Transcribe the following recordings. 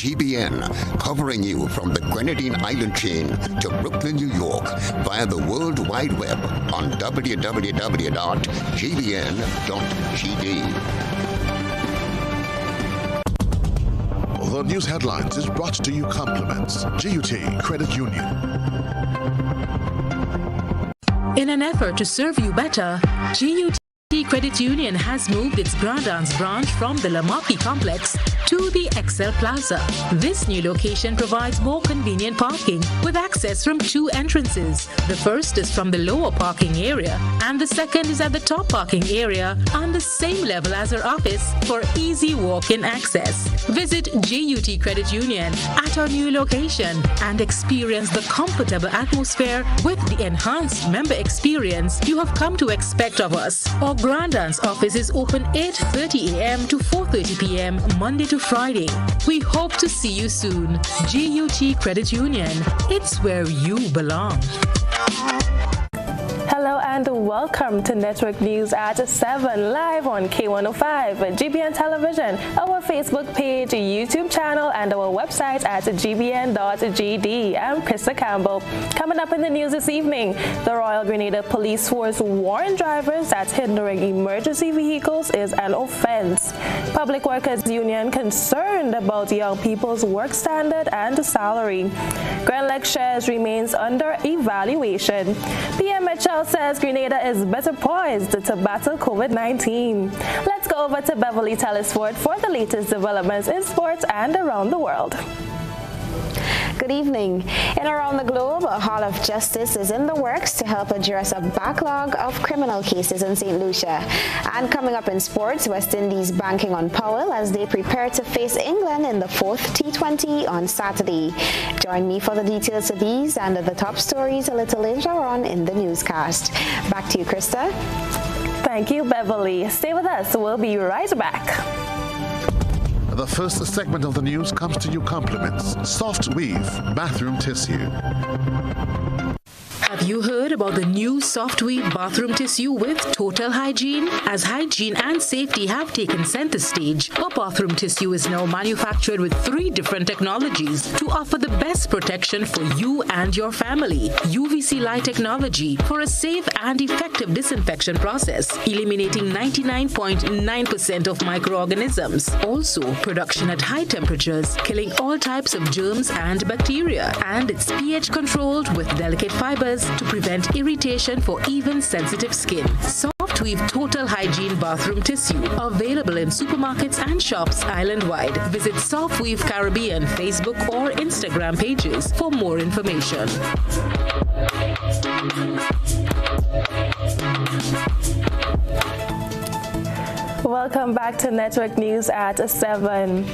GBN, covering you from the Grenadine Island chain to Brooklyn, New York, via the World Wide Web on www.gbn.gd. The news headlines is brought to you compliments GUT Credit Union. In an effort to serve you better, GUT Credit Union has moved its Grandans branch from the Lamaki complex to the Excel Plaza. This new location provides more convenient parking with access from two entrances. The first is from the lower parking area and the second is at the top parking area on the same level as our office for easy walk-in access. Visit GUT Credit Union at our new location and experience the comfortable atmosphere with the enhanced member experience you have come to expect of us. Our Grandans office is open 8:30 a.m. to 4:30 p.m. Monday to Friday. We hope to see you soon. GUT Credit Union. It's where you belong. Hello and welcome to Network News at 7 live on K105, GBN Television, our Facebook page, YouTube channel, and our website at gbn.gd. I'm Krista Campbell. Coming up in the news this evening, the Royal Grenada Police Force warned drivers that hindering emergency vehicles is an offense. Public Workers Union concerned about young people's work standard and salary. Grenlec shares remains under evaluation. PMHL says Grenada is better poised to battle COVID-19. Let's go over to Beverly Telesford for the latest developments in sports and around the world. Good evening. In around the globe, a Hall of Justice is in the works to help address a backlog of criminal cases in St. Lucia. And coming up in sports, West Indies banking on Powell as they prepare to face England in the 4th T20 on Saturday. Join me for the details of these and the top stories a little later on in the newscast. Back to you, Krista. Thank you, Beverly. Stay with us. We'll be right back. The first segment of the news comes to you compliments Soft Weave Bathroom Tissue. Have you heard about the new Soft Weave bathroom tissue with total hygiene? As hygiene and safety have taken center stage, our bathroom tissue is now manufactured with 3 different technologies to offer the best protection for you and your family. UVC light technology for a safe and effective disinfection process, eliminating 99.9% of microorganisms. Also, production at high temperatures, killing all types of germs and bacteria. And it's pH controlled with delicate fibers to prevent irritation for even sensitive skin. Soft Weave Total Hygiene Bathroom Tissue. Available in supermarkets and shops island-wide. Visit Soft Weave Caribbean Facebook or Instagram pages for more information. Welcome back to Network News at 7.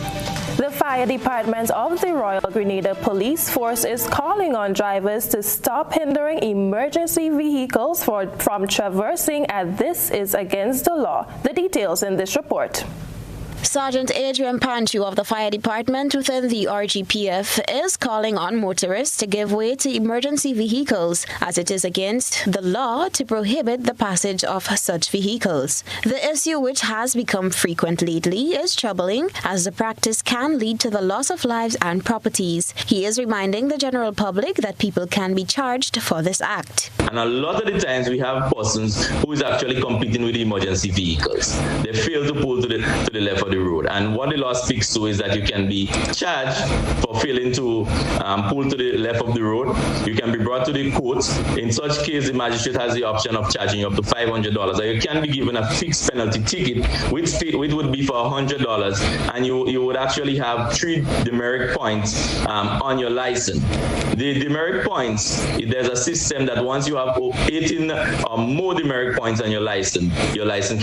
The fire department of the Royal Grenada Police Force is calling on drivers to stop hindering emergency vehicles from traversing, as this is against the law. The details in this report. Sergeant Adrian Panchu of the Fire Department within the RGPF is calling on motorists to give way to emergency vehicles, as it is against the law to prohibit the passage of such vehicles. The issue, which has become frequent lately, is troubling, as the practice can lead to the loss of lives and properties. He is reminding the general public that people can be charged for this act. And a lot of the times we have persons who is actually competing with emergency vehicles. They fail to pull to the left of the road. And what the law speaks to is that you can be charged for failing to pull to the left of the road. You can be brought to the court. In such case, the magistrate has the option of charging you up to $500. Or you can be given a fixed penalty ticket, which would be for $100, and you would actually have 3 demerit points on your license. The demerit points, there's a system that once you have 18 or more demerit points on your license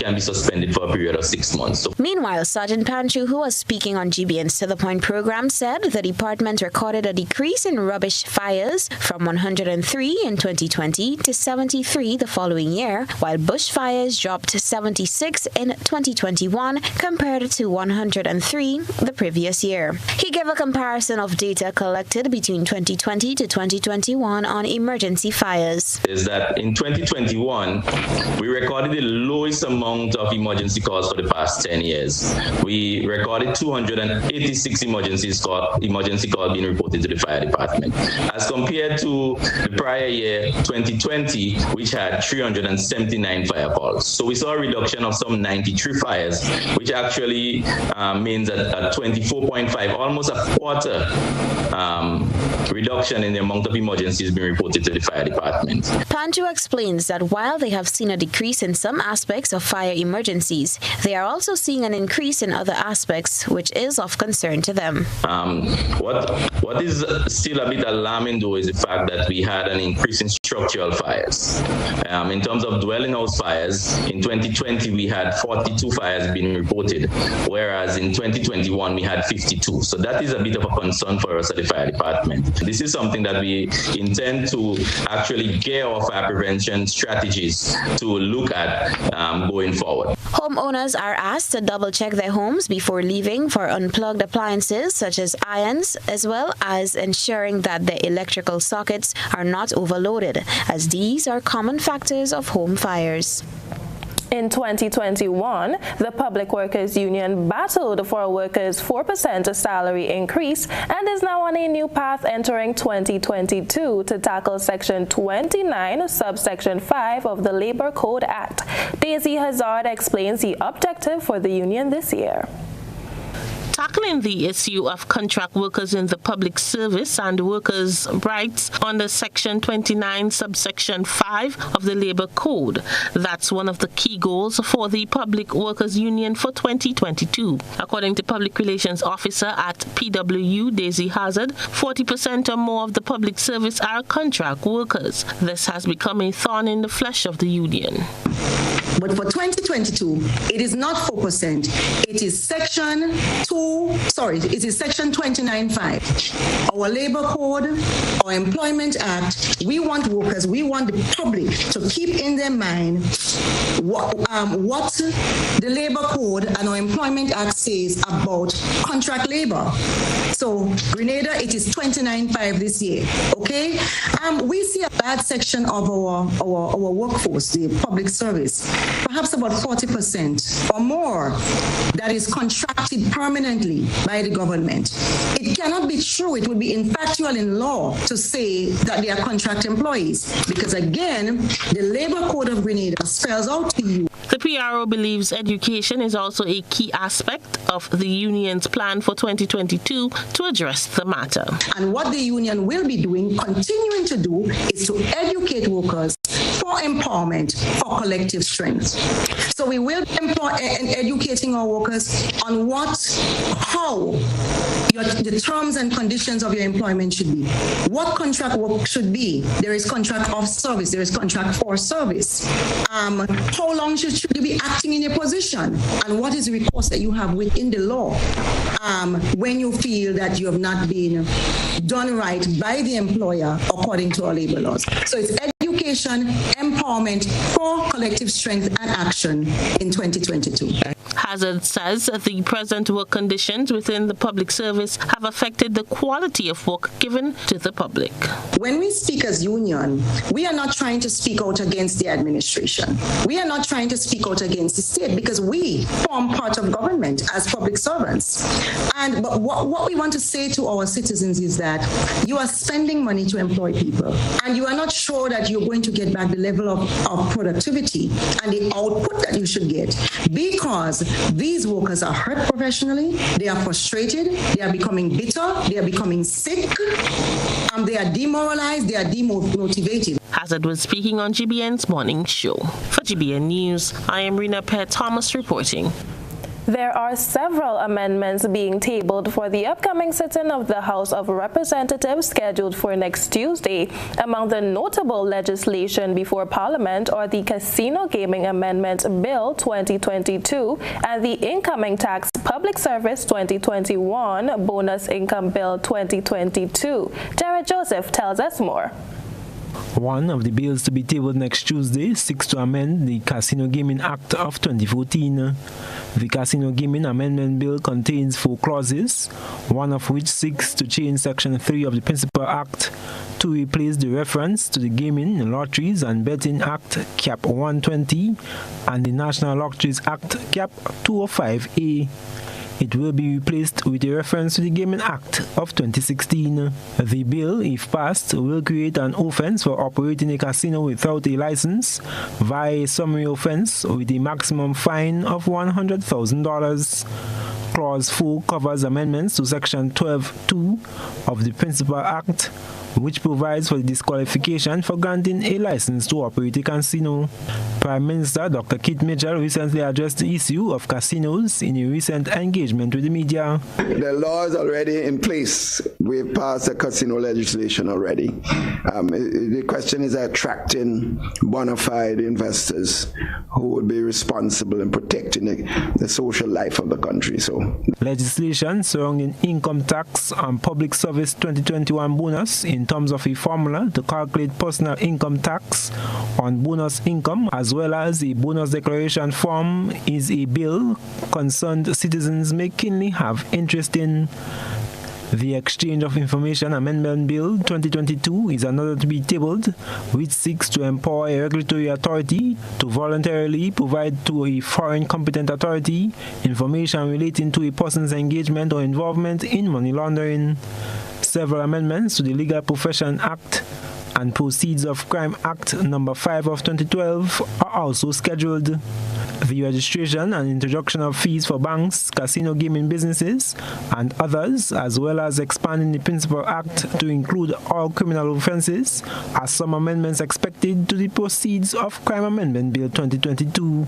can be suspended for a period of 6 months. So meanwhile, Sergeant Panchu, who was speaking on GBN's To The Point program, said the department recorded a decrease in rubbish fires from 103 in 2020 to 73 the following year, while bushfires dropped to 76 in 2021 compared to 103 the previous year. He gave a comparison of data collected between 2020 to 2021 on emergency fires. Is that in 2021, we recorded the lowest amount of emergency calls for the past 10 years. we recorded 286 emergency calls being reported to the fire department, as compared to the prior year, 2020, which had 379 fire calls. So we saw a reduction of some 93 fires, which actually means a 24.5, almost a quarter reduction in the amount of emergencies being reported to the fire department. Pancho explains that while they have seen a decrease in some aspects of fire emergencies, they are also seeing an increase in other aspects, which is of concern to them. What is still a bit alarming, though, is the fact that we had an increase in structural fires. In terms of dwelling house fires, in 2020 we had 42 fires being reported, whereas in 2021 we had 52. So that is a bit of a concern for us at the fire department. This is something that we intend to actually gear our fire prevention strategies to look at going forward. Homeowners are asked to double-check their homes before leaving for unplugged appliances such as irons, as well as ensuring that their electrical sockets are not overloaded, as these are common factors of home fires. In 2021, the Public Workers Union battled for a workers' 4% salary increase and is now on a new path entering 2022 to tackle Section 29, subsection 5 of the Labor Code Act. Daisy Hazard explains the objective for the union this year. Tackling the issue of contract workers in the public service and workers' rights under Section 29, subsection 5 of the Labor Code. That's one of the key goals for the Public Workers Union for 2022. According to Public Relations Officer at PWU, Daisy Hazard, 40% or more of the public service are contract workers. This has become a thorn in the flesh of the union. But for 2022, it is not 4%. It is Section 29.5. Our Labor Code, our Employment Act, we want workers, we want the public to keep in their mind what the Labor Code and our Employment Act says about contract labor. So Grenada, it is 29.5 this year, okay? We see a bad section of our workforce, the public service, perhaps about 40% or more that is contracted permanently by the government. It cannot be true. It would be infactual in law to say that they are contract employees because, again, the Labor Code of Grenada spells out to you. The PRO believes education is also a key aspect of the union's plan for 2022 to address the matter. And what the union will be doing, continuing to do, is to educate workers for empowerment, for collective strength. So we will be educating our workers on how the terms and conditions of your employment should be. What contract work should be. There is contract of service. There is contract for service. How long should you be acting in your position? And what is the recourse that you have within the law when you feel that you have not been done right by the employer according to our labor laws. So it's education, empowerment for collective strength and action in 2022. Hazard says that the present work conditions within the public service have affected the quality of work given to the public. When we speak as union, we are not trying to speak out against the administration. We are not trying to speak out against the state because we form part of government as public servants. But what we want to say to our citizens is that you are spending money to employ people and you are not sure that you're going to get back the level of productivity and the output that you should get because these workers are hurt professionally, they are frustrated, they are becoming bitter, they are becoming sick, they are demoralized, they are demotivated. Hazard was speaking on GBN's morning show. For GBN News, I am Rena Pear Thomas reporting. There are several amendments being tabled for the upcoming sitting of the House of Representatives scheduled for next Tuesday. Among the notable legislation before Parliament are the Casino Gaming Amendment Bill 2022 and the Incoming Tax Public Service 2021 Bonus Income Bill 2022. Jared Joseph tells us more. One of the bills to be tabled next Tuesday seeks to amend the Casino Gaming Act of 2014. The Casino Gaming Amendment Bill contains 4 clauses, one of which seeks to change Section 3 of the Principal Act to replace the reference to the Gaming, Lotteries and Betting Act Cap 120 and the National Lotteries Act Cap 205A. It will be replaced with a reference to the Gaming Act of 2016. The bill, if passed, will create an offense for operating a casino without a license via a summary offense with a maximum fine of $100,000. Clause 4 covers amendments to Section 12(2) of the Principal Act, which provides for the disqualification for granting a license to operate a casino. Prime Minister Dr. Keith Mitchell recently addressed the issue of casinos in a recent engagement with the media. The law is already in place. We've passed the casino legislation already. The question is attracting bona fide investors who would be responsible in protecting the social life of the country. Legislation surrounding income tax and public service 2021 bonus in terms of a formula to calculate personal income tax on bonus income as well as a bonus declaration form is a bill concerned citizens may keenly have interest in. The Exchange of Information Amendment Bill 2022 is another to be tabled, which seeks to empower a regulatory authority to voluntarily provide to a foreign competent authority information relating to a person's engagement or involvement in money laundering. Several amendments to the Legal Profession Act and Proceeds of Crime Act No. 5 of 2012 are also scheduled. The registration and introduction of fees for banks, casino gaming businesses, and others, as well as expanding the Principal Act to include all criminal offenses, are some amendments expected to the Proceeds of Crime Amendment Bill 2022.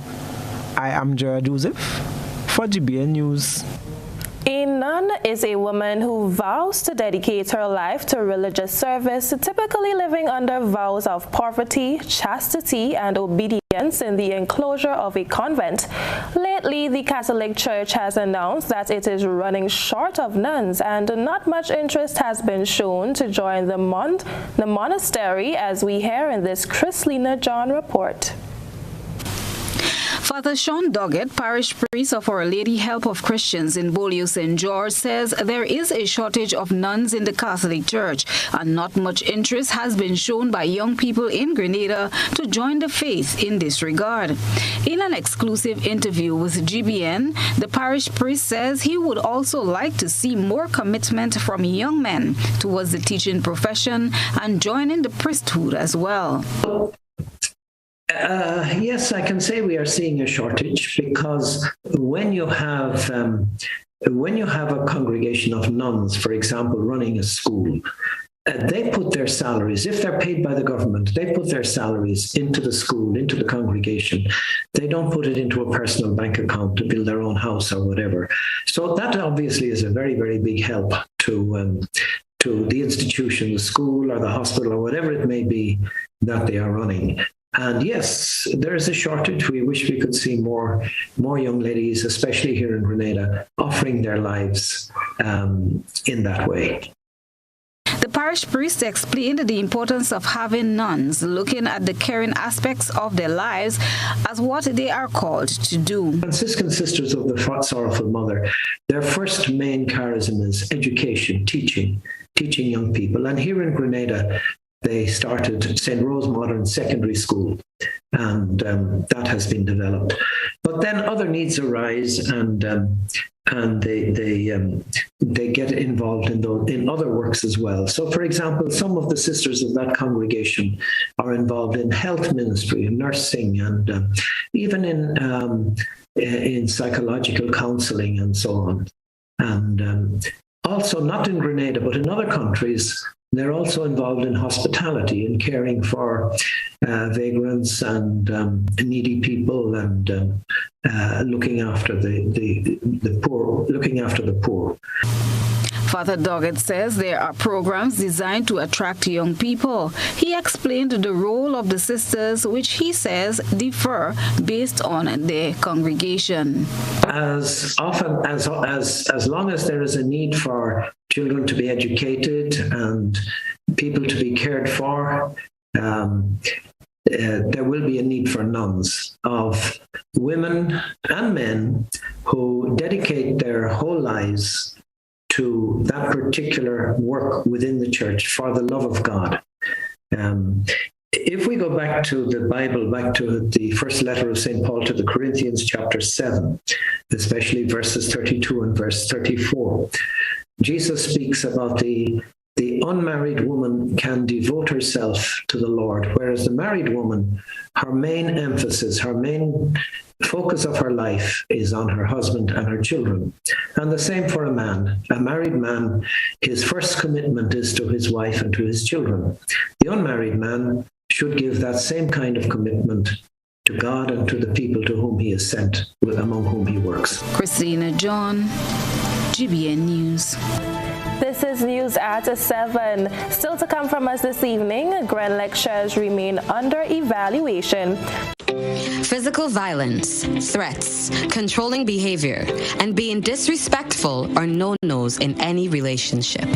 I am Gerard Joseph for GBN News. A nun is a woman who vows to dedicate her life to religious service, typically living under vows of poverty, chastity, and obedience in the enclosure of a convent. Lately, the Catholic Church has announced that it is running short of nuns, and not much interest has been shown to join the monastery, as we hear in this Chrislina John report. Father Sean Doggett, parish priest of Our Lady Help of Christians in Beaulieu St. George, says there is a shortage of nuns in the Catholic Church and not much interest has been shown by young people in Grenada to join the faith in this regard. In an exclusive interview with GBN, the parish priest says he would also like to see more commitment from young men towards the teaching profession and joining the priesthood as well. Yes, I can say we are seeing a shortage because when you have a congregation of nuns, for example, running a school, they put their salaries, if they're paid by the government, they put their salaries into the school, into the congregation. They don't put it into a personal bank account to build their own house or whatever. So that obviously is a very, very big help to the institution, the school or the hospital or whatever it may be that they are running. And yes, there is a shortage. We wish we could see more young ladies, especially here in Grenada, offering their lives in that way. The parish priest explained the importance of having nuns looking at the caring aspects of their lives as what they are called to do. Franciscan Sisters of the Sorrowful Mother, their first main charism is education, teaching young people. And here in Grenada, they started St. Rose Modern Secondary School, and that has been developed. But then other needs arise, and they get involved in other works as well. So, for example, some of the sisters of that congregation are involved in health ministry, nursing, and even in psychological counseling and so on. And also, not in Grenada, but in other countries, they're also involved in hospitality and caring for vagrants and needy people and looking after the poor, looking after the poor. Father Doggett says there are programs designed to attract young people. He explained the role of the sisters, which he says differ based on their congregation. As long as there is a need for children to be educated and people to be cared for, there will be a need for nuns, of women and men who dedicate their whole lives to that particular work within the church for the love of God. If we go back to the Bible, back to the first letter of St. Paul to the Corinthians, chapter 7, especially verses 32 and verse 34, Jesus speaks about the unmarried woman can devote herself to the Lord, whereas the married woman, her main emphasis, her main focus of her life is on her husband and her children. And the same for a man. A married man, his first commitment is to his wife and to his children. The unmarried man should give that same kind of commitment to God and to the people to whom he is sent, among whom he works. Christina John, GBN News. This is News at 7. Still to come from us this evening, Gren lectures remain under evaluation. Physical violence, threats, controlling behavior, and being disrespectful are no-nos in any relationship.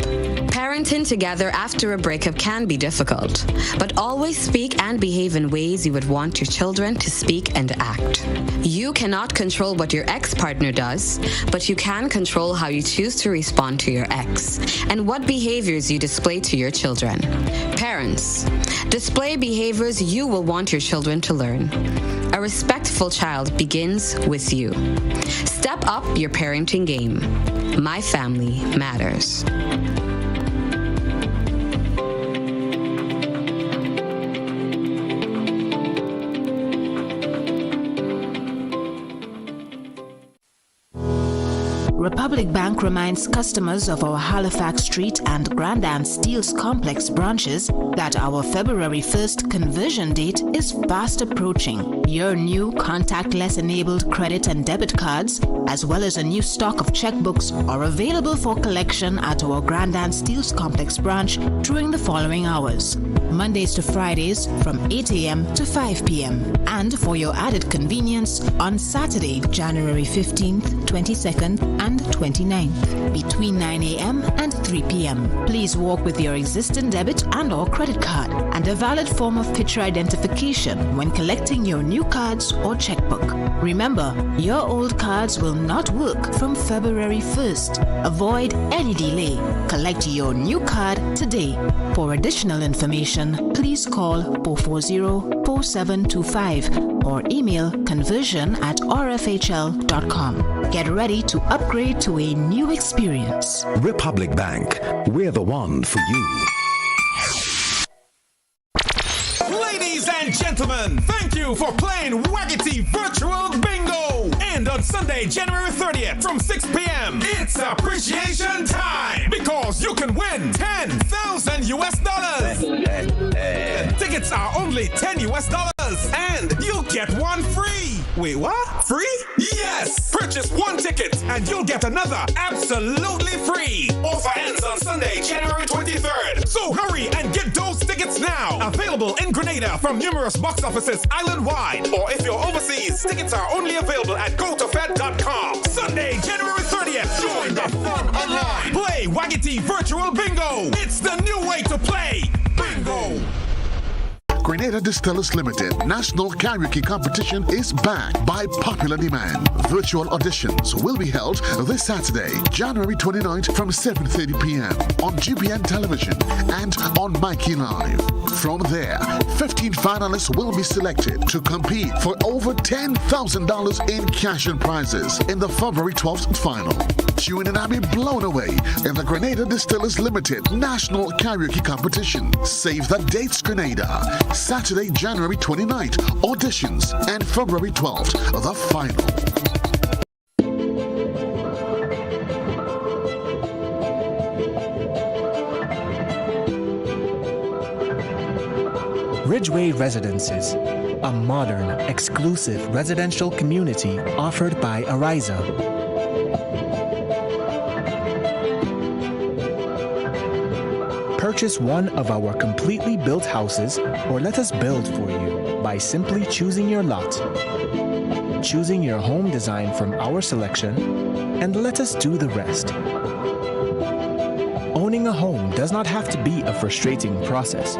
Parenting together after a breakup can be difficult, but always speak and behave in ways you would want your children to speak and act. You cannot control what your ex-partner does, but you can control how you choose to respond to your ex and what behaviors you display to your children. Parents, display behaviors you will want your children to learn. A respectful child begins with you. Step up your parenting game. My family matters. Republic Bank reminds customers of our Halifax Street and Grandin Steels Complex branches that our February 1st conversion date is fast approaching. Your new contactless-enabled credit and debit cards, as well as a new stock of checkbooks, are available for collection at our Grandin Steels Complex branch during the following hours. Mondays to Fridays from 8 a.m. to 5 p.m. And for your added convenience, on Saturday, January 15th, 22nd, and 29th, between 9 a.m. and 3 p.m. Please walk with your existing debit and or credit card and a valid form of picture identification when collecting your new cards or checkbook. Remember, your old cards will not work from February 1st. Avoid any delay. Collect your new card today. For additional information, please call 440-4725 or email conversion@rfhl.com. Get ready to upgrade to a new experience. Republic Bank, we're the one for you. Ladies and gentlemen, thank you for playing Waggity Virtual Bingo. And on Sunday, January 30th from 6 p.m., it's appreciation time because you can win $10,000 US. Tickets are only $10 US and you'll get one free. Wait, what? Free? Yes! Purchase one ticket and you'll get another absolutely free. Offer ends on Sunday, January 23rd. So hurry and get those tickets now. Available in Grenada from numerous box offices island-wide. Or if you're overseas, tickets are only available at gotofed.com. Sunday, January 30th. Join the fun online. Play Waggity Virtual Bingo. It's the new way to play bingo. Grenada Distillers Limited National Karaoke Competition is back by popular demand. Virtual auditions will be held this Saturday, January 29th from 7:30 p.m. on GBN Television and on Mikey Live. From there, 15 finalists will be selected to compete for over $10,000 in cash and prizes in the February 12th final. Tune in and be blown away in the Grenada Distillers Limited National Karaoke Competition. Save the dates, Grenada. Saturday, January 29th, auditions, and February 12th, the final. Ridgeway Residences, a modern, exclusive residential community offered by Ariza. Purchase one of our completely built houses or let us build for you by simply choosing your lot, choosing your home design from our selection, and let us do the rest. Owning a home does not have to be a frustrating process.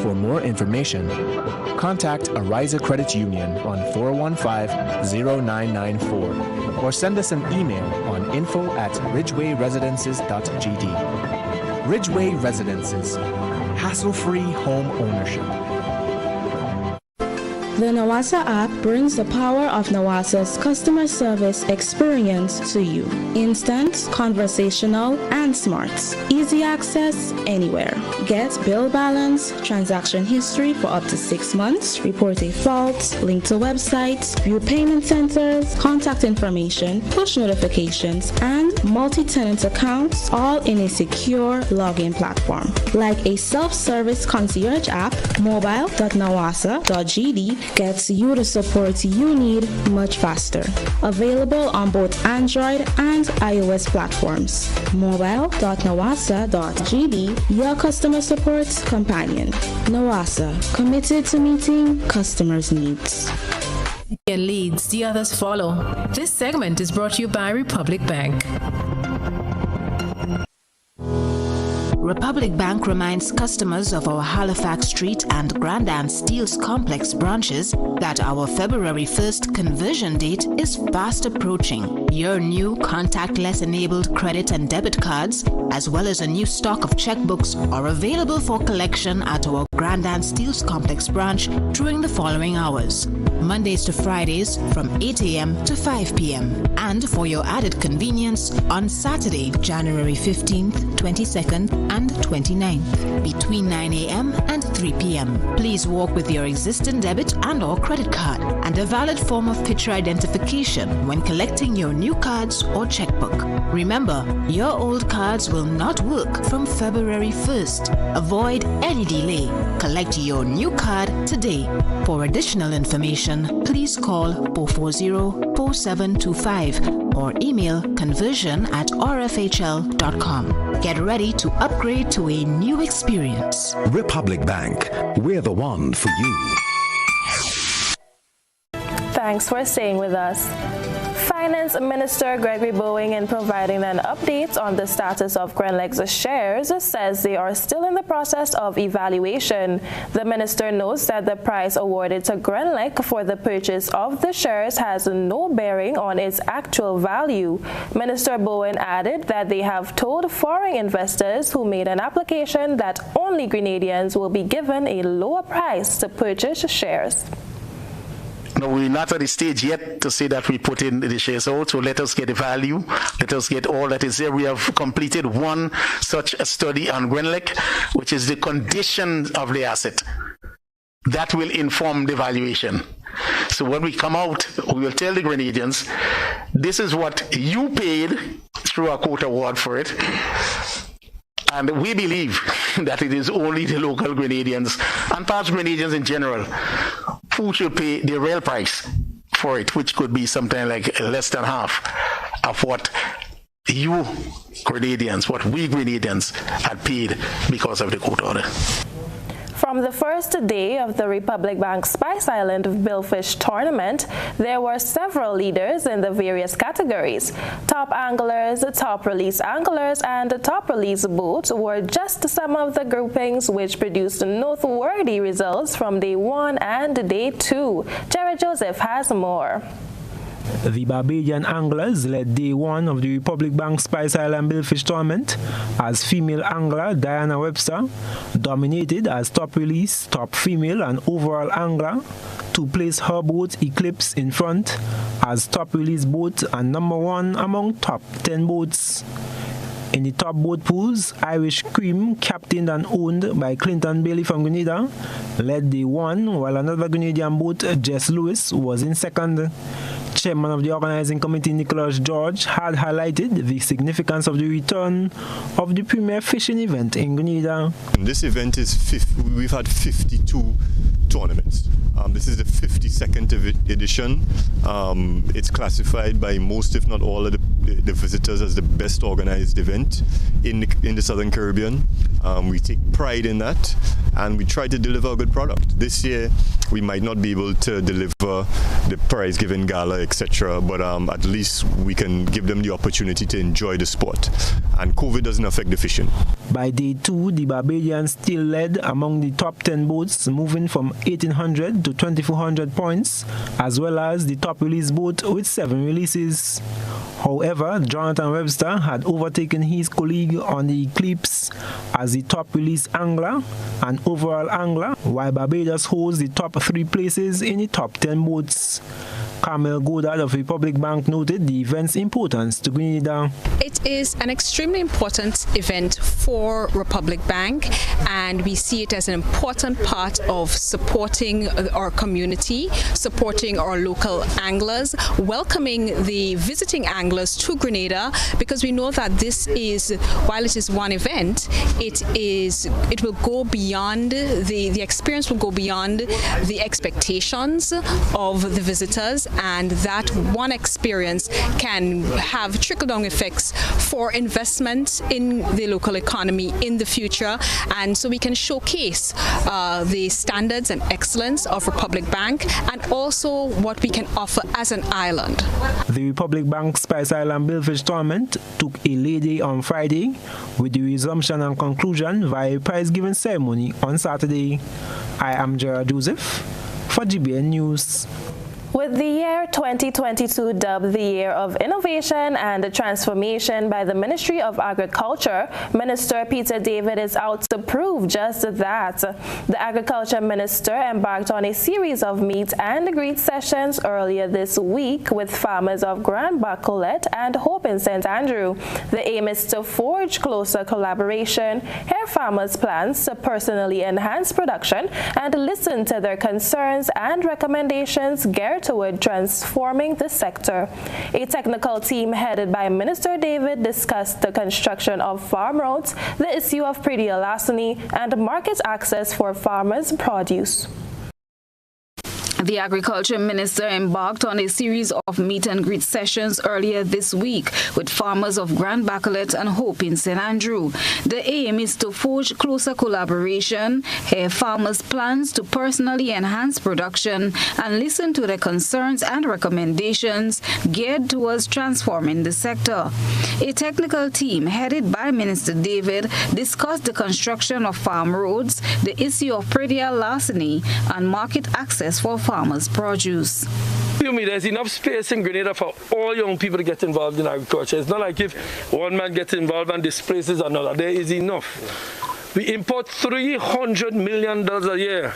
For more information, contact Ariza Credit Union on 415-0994 or send us an email on info@ridgewayresidences.gd. Ridgeway Residences, hassle-free home ownership. The Nawasa app brings the power of Nawasa's customer service experience to you. Instant, conversational, and smart. Easy access anywhere. Get bill balance, transaction history for up to 6 months, report a fault, link to websites, view payment centers, contact information, push notifications, and multi-tenant accounts, all in a secure login platform. Like a self-service concierge app, mobile.nawasa.gd gets you the support you need much faster. Available on both Android and iOS platforms. Mobile.nawasa.gd, your customer support companion. Nawasa, committed to meeting customers' needs. One leads, the others follow. This segment is brought to you by Republic Bank. Republic Bank reminds customers of our Halifax Street and Grandin Steels Complex branches that our February 1st conversion date is fast approaching. Your new contactless-enabled credit and debit cards, as well as a new stock of checkbooks, are available for collection at our Grandin Steels Complex branch during the following hours. Mondays to Fridays from 8 a.m. to 5 p.m. And for your added convenience, on Saturday, January 15th, 22nd, and 29th, between 9 a.m. and 3 p.m. Please walk with your existing debit and or credit card and a valid form of picture identification when collecting your new cards or checkbook. Remember, your old cards will not work from February 1st. Avoid any delay. Collect your new card today. For additional information, please call 440-4725 or email conversion@rfhl.com. Get ready to upgrade to a new experience. Republic Bank, we're the one for you. Thanks for staying with us. Finance Minister Gregory Bowen, in providing an update on the status of Grenlec's shares, says they are still in the process of evaluation. The minister notes that the price awarded to Grenlec for the purchase of the shares has no bearing on its actual value. Minister Bowen added that they have told foreign investors who made an application that only Grenadians will be given a lower price to purchase shares. No, we're not at the stage yet to say that we put in the shares out, so let us get the value, let us get all that is there. We have completed one such a study on Grenlec, which is the condition of the asset. That will inform the valuation. So when we come out, we will tell the Grenadians, this is what you paid through our quota award for it. And we believe that it is only the local Grenadians, and perhaps Grenadians in general, who should pay the real price for it, which could be something like less than half of what you Grenadians, what we Grenadians had paid because of the court order. From the first day of the Republic Bank Spice Island Billfish tournament, there were several leaders in the various categories. Top anglers, top release anglers, and top release boats were just some of the groupings which produced noteworthy results from day 1 and day 2. Jared Joseph has more. The Barbadian anglers led day 1 of the Republic Bank Spice Island Billfish tournament as female angler Diana Webster dominated as top release, top female, and overall angler to place her boat Eclipse in front as top release boat and number 1 among top 10 boats. In the top boat pools, Irish Cream, captained and owned by Clinton Bailey from Grenada, led day 1, while another Grenadian boat, Jess Lewis, was in second. Chairman of the organizing committee, Nicholas George, had highlighted the significance of the return of the premier fishing event in Grenada. This event is we've had 52 tournaments. This is the 52nd edition. It's classified by most, if not all, of the visitors as the best organized event in the Southern Caribbean. We take pride in that, and we try to deliver a good product. This year, we might not be able to deliver the prize-giving gala, etc., but at least we can give them the opportunity to enjoy the sport. And COVID doesn't affect the fishing. By day 2, the Barbadians still led among the top 10 boats, moving from 1,800 to 2,400 points, as well as the top release boat with 7 releases. However, Jonathan Webster had overtaken his colleague on the Eclipse as the top release angler and overall angler, while Barbados holds the top 3 places in the top 10 boats. Carmel Godard of Republic Bank noted the event's importance to Grenada. It is an extremely important event for Republic Bank, and we see it as an important part of supporting our community, supporting our local anglers, welcoming the visiting anglers to Grenada, because we know that this is, while it is one event, it will go beyond, the experience will go beyond the expectations of the visitors, and that one experience can have trickle-down effects for investment in the local economy in the future, and so we can showcase the standards and excellence of Republic Bank and also what we can offer as an island. The Republic Bank Spice Island Billfish Tournament took a lay day on Friday, with the resumption and conclusion via a prize-giving ceremony on Saturday. I am Gerard Joseph for GBN News. With the year 2022 dubbed the Year of Innovation and Transformation by the Ministry of Agriculture, Minister Peter David is out to prove just that. The Agriculture Minister embarked on a series of meet and greet sessions earlier this week with farmers of Grand Bacolet and Hope in St. Andrew. The aim is to forge closer collaboration, hear farmers' plans to personally enhance production, and listen to their concerns and recommendations geared toward transforming the sector. A technical team headed by Minister David discussed the construction of farm roads, the issue of predial larceny, and market access for farmers' produce. The Agriculture Minister embarked on a series of meet and greet sessions earlier this week with farmers of Grand Bacolet and Hope in St. Andrew. The aim is to forge closer collaboration, hear farmers' plans to personally enhance production, and listen to their concerns and recommendations geared towards transforming the sector. A technical team headed by Minister David discussed the construction of farm roads, the issue of predial larceny, and market access for farmers' produce. There's enough space in Grenada for all young people to get involved in agriculture. It's not like if one man gets involved and displaces another. There is enough. We import $300 million a year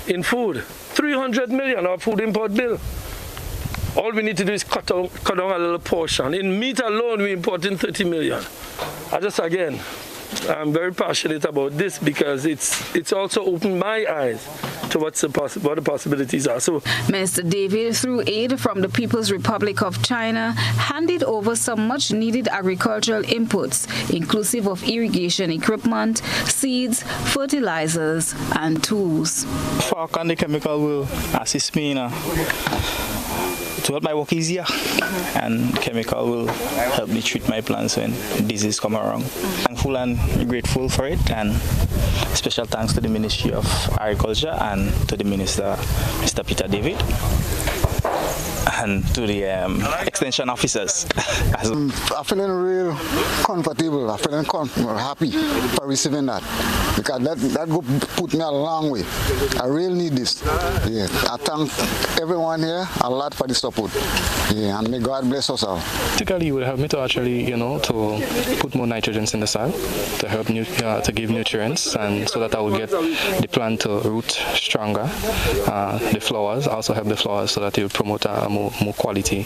in food. $300 million, our food import bill. All we need to do is cut down a little portion. In meat alone, we import in $30 million. I'm very passionate about this because it's also opened my eyes to what the possibilities are. So, Minister David, through aid from the People's Republic of China, handed over some much-needed agricultural inputs, inclusive of irrigation equipment, seeds, fertilizers, and tools. Fark and the chemical will assist me to help my work easier, and chemical will help me treat my plants when disease come around. Thankful and grateful for it, and special thanks to the Ministry of Agriculture and to the Minister, Mr. Peter David, and to the extension officers. I'm feeling real comfortable. I'm feeling happy for receiving that, because that go put me a long way. I really need this. Yeah, I thank everyone here a lot for the support. Yeah, and may God bless us all. Typically, it would help me to actually, to put more nitrogen in the soil, to help to give nutrients, and so that I will get the plant to root stronger. The flowers also help the flowers so that it will promote more quality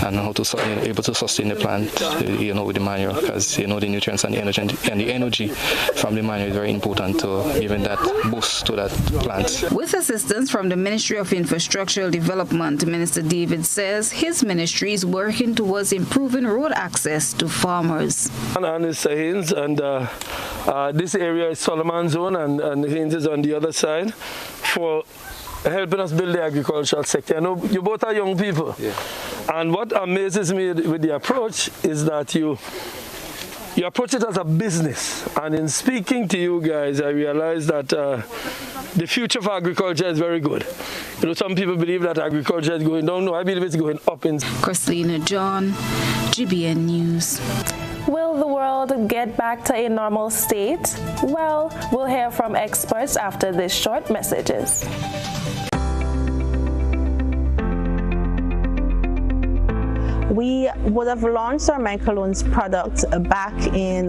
and how to able to sustain the plant, with the manure, because the nutrients and the energy from the manure is very important to giving that boost to that plant. With assistance from the Ministry of Infrastructural Development, Minister David says his ministry is working towards improving road access to farmers. And it's Haynes, and this area is Solomon Zone, and Haynes is on the other side, for helping us build the agricultural sector. I know you both are young people, And what amazes me with the approach is that you approach it as a business. And in speaking to you guys, I realized that the future for agriculture is very good. You know, some people believe that agriculture is going down. No, I believe it's going up. Christina John, GBN News. Will the world get back to a normal state? Well, we'll hear from experts after these short messages. We would have launched our microloans product back in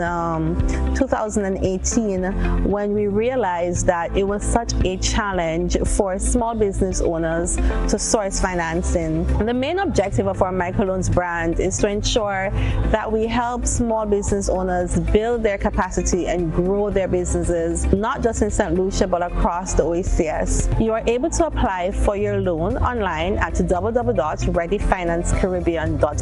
2018 when we realized that it was such a challenge for small business owners to source financing. The main objective of our microloans brand is to ensure that we help small business owners build their capacity and grow their businesses, not just in St. Lucia but across the OACS. You are able to apply for your loan online at www.readyfinancecaribbean.com.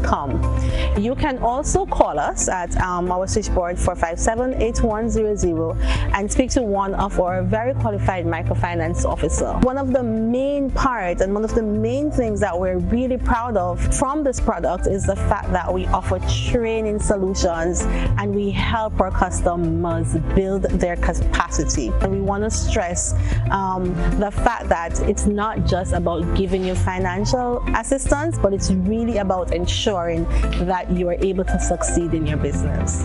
You can also call us at our switchboard 457-8100 and speak to one of our very qualified microfinance officers. One of the main parts and one of the main things that we're really proud of from this product is the fact that we offer training solutions and we help our customers build their capacity. And we want to stress the fact that it's not just about giving you financial assistance, but it's really about ensuring that you are able to succeed in your business.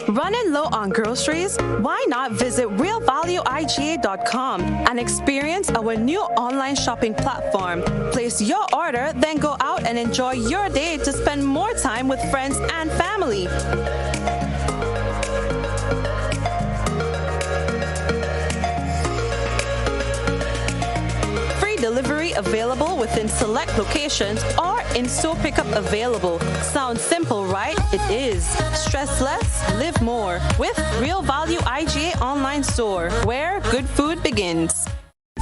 Running low on groceries? Why not visit realvalueiga.com and experience our new online shopping platform? Place your order, then go out and enjoy your day to spend more time with friends and family. Delivery available within select locations or in-store pickup available. Sounds simple, right? It is. Stress less, live more with Real Value IGA online store, where good food begins.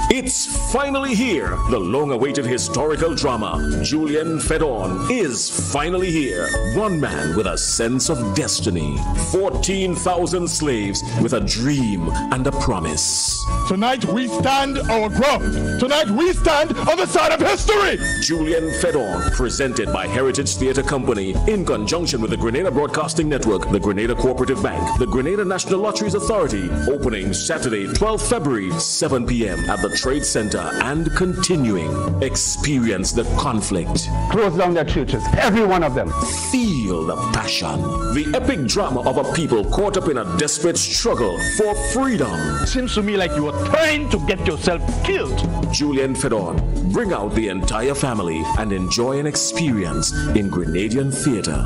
It's finally here. The long-awaited historical drama, Julian Fedon, is finally here. One man with a sense of destiny. 14,000 slaves with a dream and a promise. Tonight we stand our ground. Tonight we stand on the side of history. Julian Fedon, presented by Heritage Theatre Company in conjunction with the Grenada Broadcasting Network, the Grenada Cooperative Bank, the Grenada National Lotteries Authority. Opening Saturday, 12 February, 7 p.m. at the Trade Center and continuing. Experience the conflict. Close down their churches, every one of them. Feel the passion. The epic drama of a people caught up in a desperate struggle for freedom. Seems to me like you are trying to get yourself killed. Julian Fedon, bring out the entire family and enjoy an experience in Grenadian theater.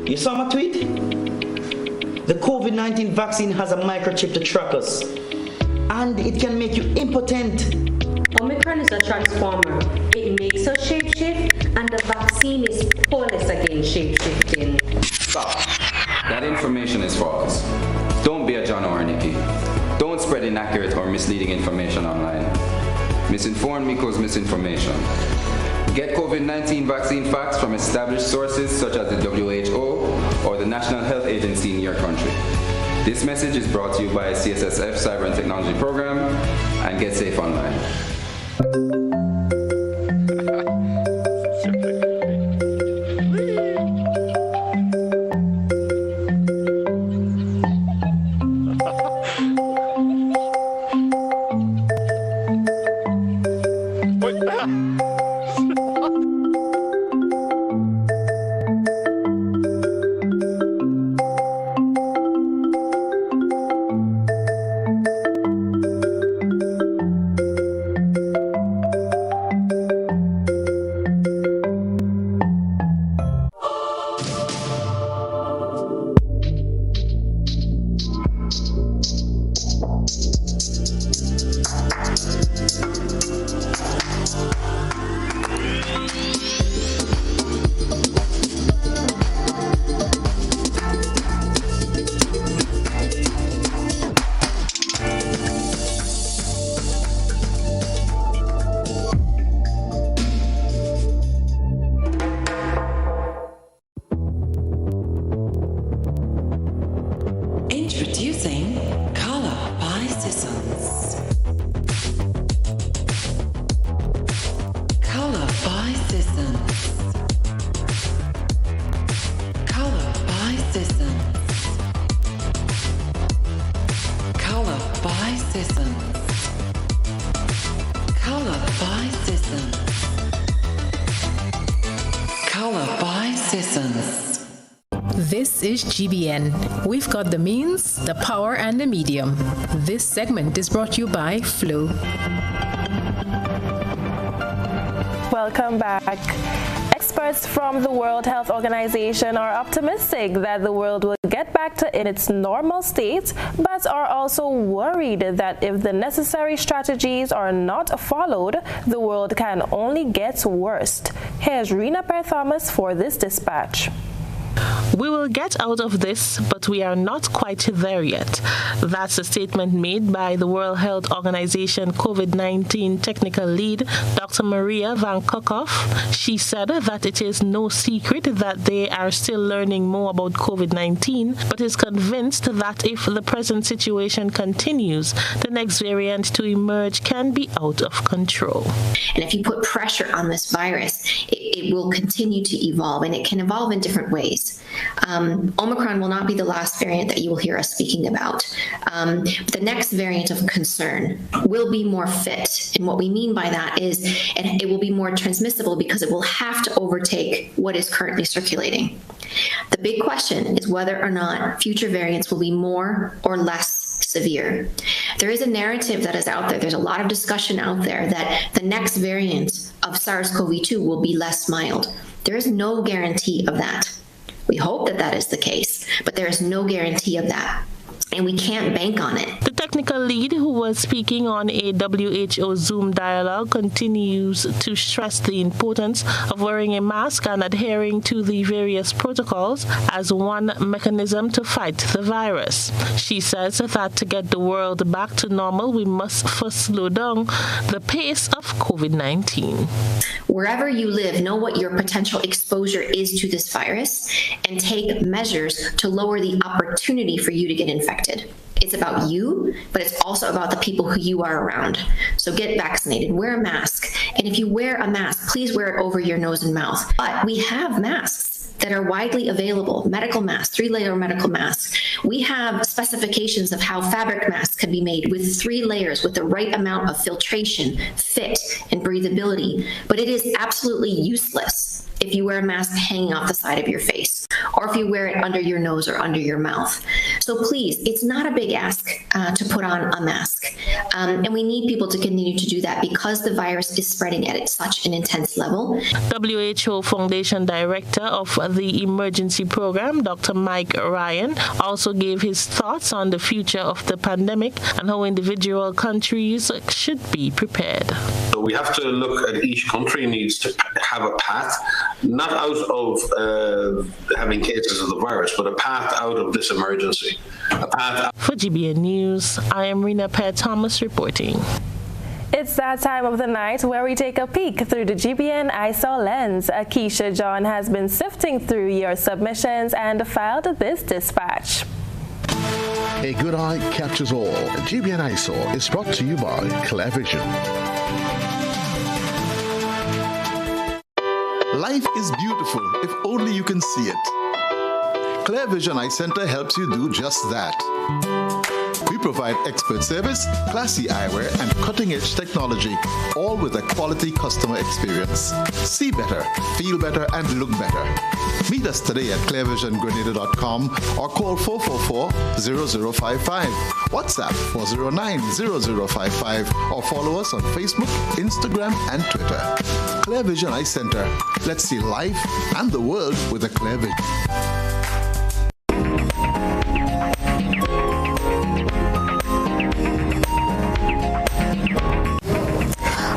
You saw my tweet? The COVID-19 vaccine has a microchip to track us, and it can make you impotent. Omicron is a transformer. It makes us shapeshift, and the vaccine is powerless against shapeshifting. Stop. That information is false. Don't be a John or Nikki. Don't spread inaccurate or misleading information online. Misinformed equals misinformation. Get COVID-19 vaccine facts from established sources such as the WHO or the National Health Agency in your country. This message is brought to you by CSSF Cyber and Technology Program and Get Safe Online. Introducing Color by Sissons. Color by Sissons. Color by Sissons. Color by Sissons. Color by Sissons. Color by Sissons. This is GBN. We've got the means, the power, and the medium. This segment is brought to you by Flow. Welcome back. Experts from the World Health Organization are optimistic that the world will get back to its normal state, but are also worried that if the necessary strategies are not followed, the world can only get worse. Here's Rena Per-Thomas for this dispatch. We will get out of this, but we are not quite there yet. That's a statement made by the World Health Organization COVID-19 technical lead, Dr. Maria Van Kerkhove. She said that it is no secret that they are still learning more about COVID-19, but is convinced that if the present situation continues, the next variant to emerge can be out of control. And if you put pressure on this virus, it will continue to evolve, and it can evolve in different ways. Omicron will not be the last variant that you will hear us speaking about. The next variant of concern will be more fit. And what we mean by that is it will be more transmissible because it will have to overtake what is currently circulating. The big question is whether or not future variants will be more or less severe. There is a narrative that is out there. There's a lot of discussion out there that the next variant of SARS-CoV-2 will be less mild. There is no guarantee of that. We hope that that is the case, but there is no guarantee of that. And we can't bank on it. The technical lead, who was speaking on a WHO Zoom dialogue, continues to stress the importance of wearing a mask and adhering to the various protocols as one mechanism to fight the virus. She says that to get the world back to normal, we must first slow down the pace of COVID-19. Wherever you live, know what your potential exposure is to this virus and take measures to lower the opportunity for you to get infected. It's about you, but it's also about the people who you are around. So get vaccinated, wear a mask. And if you wear a mask, please wear it over your nose and mouth. But we have masks that are widely available, medical masks, 3-layer medical masks. We have specifications of how fabric masks can be made with 3 layers with the right amount of filtration, fit, and breathability. But it is absolutely useless if you wear a mask hanging off the side of your face, or if you wear it under your nose or under your mouth. So please, it's not a big ask to put on a mask. And we need people to continue to do that because the virus is spreading at such an intense level. WHO Foundation Director of the Emergency Program, Dr. Mike Ryan, also gave his thoughts on the future of the pandemic and how individual countries should be prepared. So we have to look at each country needs to have a path, not out of having cases of the virus, but a path out of this emergency. For GBN News, I am Rena Per-Thomas reporting. It's that time of the night where we take a peek through the GBN ISO lens. Keisha John has been sifting through your submissions and filed this dispatch. A good eye captures all. GBN ISO is brought to you by Clear Vision. Life is beautiful if only you can see it. Clear Vision Eye Center helps you do just that. We provide expert service, classy eyewear, and cutting-edge technology, all with a quality customer experience. See better, feel better, and look better. Meet us today at clearvisiongrenada.com or call 444-0055, WhatsApp 409-0055, or follow us on Facebook, Instagram, and Twitter. Clear Vision Eye Center. Let's see life and the world with a clear vision.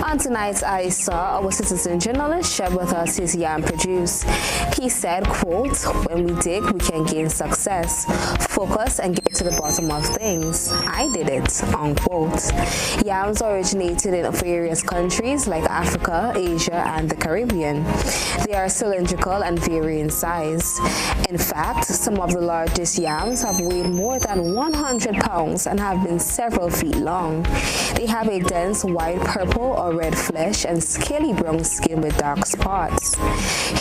On tonight's ISA, our citizen journalist shared with us his yarn produce. He said, quote, "When we dig, we can gain success. focus and get to the bottom of things. I did it, unquote. Yams originated in various countries like Africa, Asia, and the Caribbean. They are cylindrical and vary in size. In fact, some of the largest yams have weighed more than 100 pounds and have been several feet long. They have a dense white, purple, or red flesh and scaly brown skin with dark spots.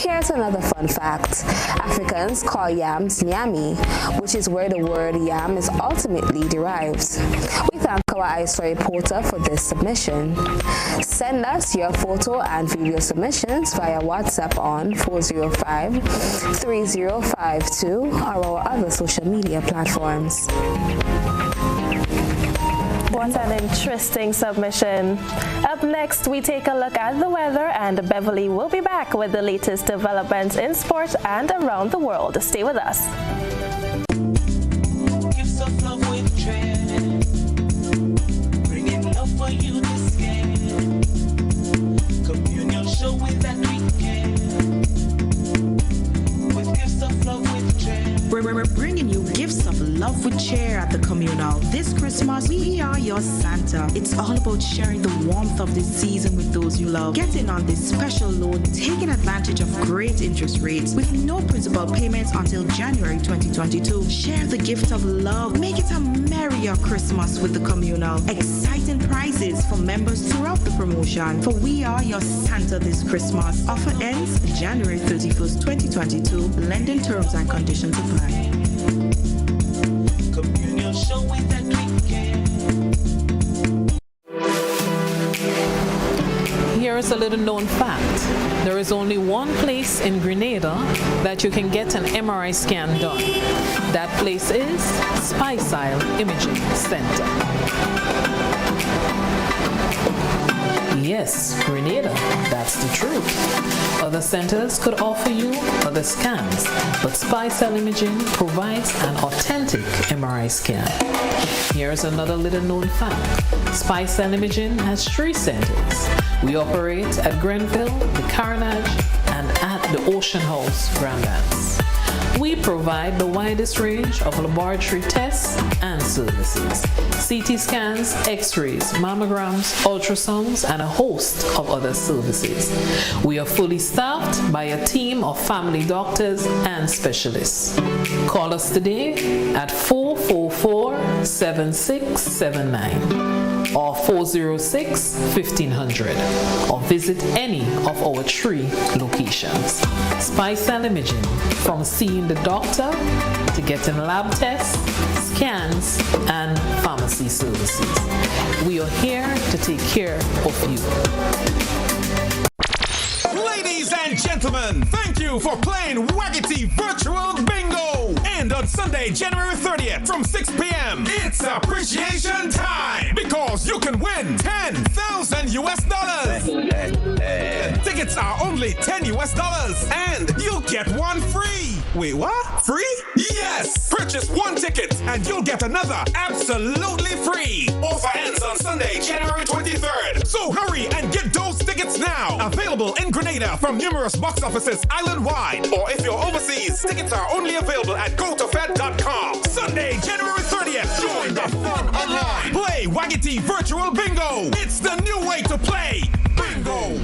Here's another fun fact. Africans call yams nyami, which is where the word yam is ultimately derived. We thank our ISO reporter for this submission. Send us your photo and video submissions via WhatsApp on 405-3052 or our other social media platforms. What an interesting submission. Up next, we take a look at the weather, and Beverly will be back with the latest developments in sports and around the world. Stay with us. We're bringing you gifts of love with cheer at the communal. This Christmas, we are your Santa. It's all about sharing the warmth of this season with those you love. Get in on this special loan, taking advantage of great interest rates with no principal payments until January 2022. Share the gift of love. Make it a merrier Christmas with the communal. Exciting prizes for members throughout the promotion. For we are your Santa this Christmas. Offer ends January 31st, 2022. Lending terms and conditions apply. Communion show with that Here is a little known fact. There is only one place in Grenada that you can get an MRI scan done. That place is Spicile Imaging Center. Yes, Grenada, that's the truth. Other centers could offer you other scans, but Spicile Imaging provides an authentic MRI scan. Here's another little known fact. Spicile Imaging has 3 centers. We operate at Grenville, the Carnage, and at the Ocean House, Grandlands. We provide the widest range of laboratory tests and services. CT scans, x-rays, mammograms, ultrasounds, and a host of other services. We are fully staffed by a team of family doctors and specialists. Call us today at 444-7679 or 406-1500 or visit any of our 3 locations. Spicile Imaging, from seeing the doctor to getting lab tests, scans, and pharmacy services. We are here to take care of you. Ladies and gentlemen, thank you for playing Waggity Virtual Bingo. And on Sunday, January 30th from 6 p.m., it's appreciation time because you can win $10,000 US. Tickets are only $10 US and you'll get one free. Wait, what? Free? Yes! Purchase 1 ticket and you'll get another absolutely free. Offer ends on Sunday, January 23rd. So hurry and get those tickets now. Available in Grenada from numerous box offices island-wide. Or if you're overseas, tickets are only available at gotofed.com. Sunday, January 30th. Join the fun online. Play Waggity Virtual Bingo. It's the new way to play Bingo.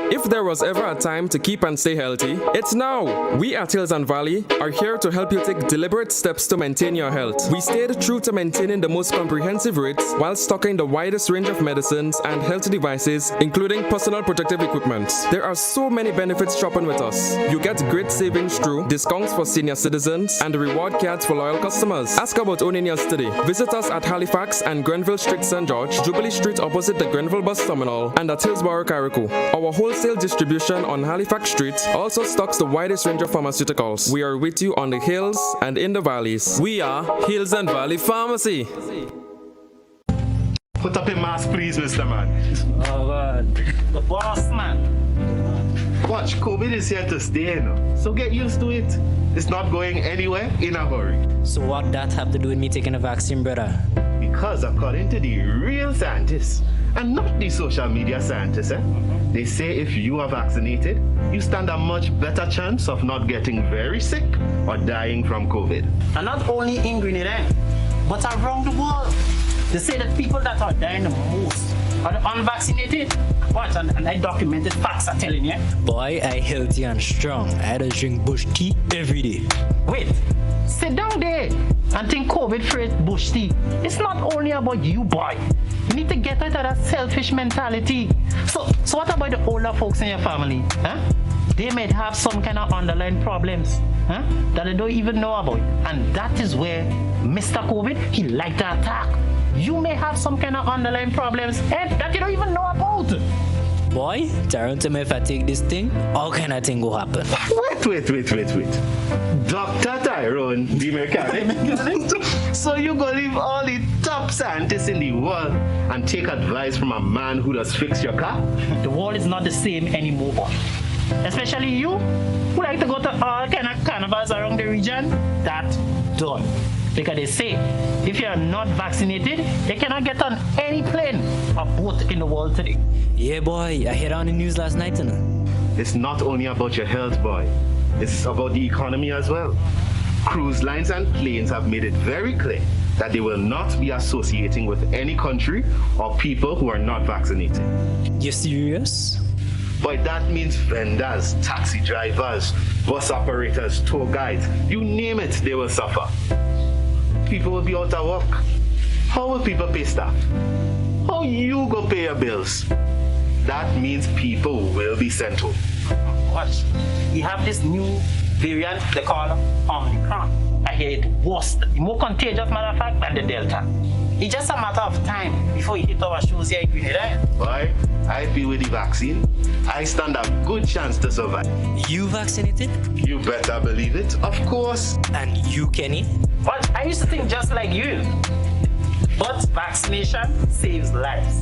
If there was ever a time to keep and stay healthy, it's now. We at Hills and Valley are here to help you take deliberate steps to maintain your health. We stayed true to maintaining the most comprehensive rates while stocking the widest range of medicines and health devices, including personal protective equipment. There are so many benefits shopping with us. You get great savings through discounts for senior citizens and reward cards for loyal customers. Ask about owning yours today. Visit us at Halifax and Grenville Street, St. George, Jubilee Street opposite the Grenville Bus Terminal, and at Hillsborough, Carriacou. Our wholesale distribution on Halifax Street also stocks the widest range of pharmaceuticals. We are with you on the hills and in the valleys. We are Hills and Valley Pharmacy. Put up your mask, please, Mr. Man. Oh, man. The boss, man. Watch, COVID is here to stay, you know. So get used to it. It's not going anywhere in a hurry. So what that have to do with me taking a vaccine, brother? Because according to the real scientists, and not the social media scientists, they say if you are vaccinated, you stand a much better chance of not getting very sick or dying from COVID. And not only in Grenada, but around the world. They say that people that are dying the most are the unvaccinated. What? And I documented facts are telling you. Boy, I healthy and strong. I had to drink bush tea every day. Wait, sit down there and think COVID-free bush tea. It's not only about you, boy. You need to get out of that selfish mentality. So what about the older folks in your family? Huh? They might have some kind of underlying problems that they don't even know about. And that is where Mr. COVID, he liked to attack. You may have some kind of underlying problems that you don't even know about. Boy, tell me if I take this thing, all kind of thing will happen. Wait. Dr. Tyrone, the mechanic. So you go leave all the top scientists in the world and take advice from a man who does fix your car? The world is not the same anymore, boy. Especially you, who like to go to all kind of carnivals around the region. That done. Because they say, if you are not vaccinated, you cannot get on any plane or boat in the world today. Yeah, boy, I heard on the news last night, It's not only about your health, boy. It's about the economy as well. Cruise lines and planes have made it very clear that they will not be associating with any country or people who are not vaccinated. You serious? But that means vendors, taxi drivers, bus operators, tour guides, you name it, they will suffer. People will be out of work. How will people pay staff? How you go pay your bills? That means people will be sent home. Watch. You have this new variant they call Omicron. I hear it worse, more contagious, matter of fact, than the Delta. It's just a matter of time before you hit our shoes here in Grenada. Boy, I feel with the vaccine, I stand a good chance to survive. You vaccinated? You better believe it, of course. And you, Kenny? Well, I used to think just like you. But vaccination saves lives.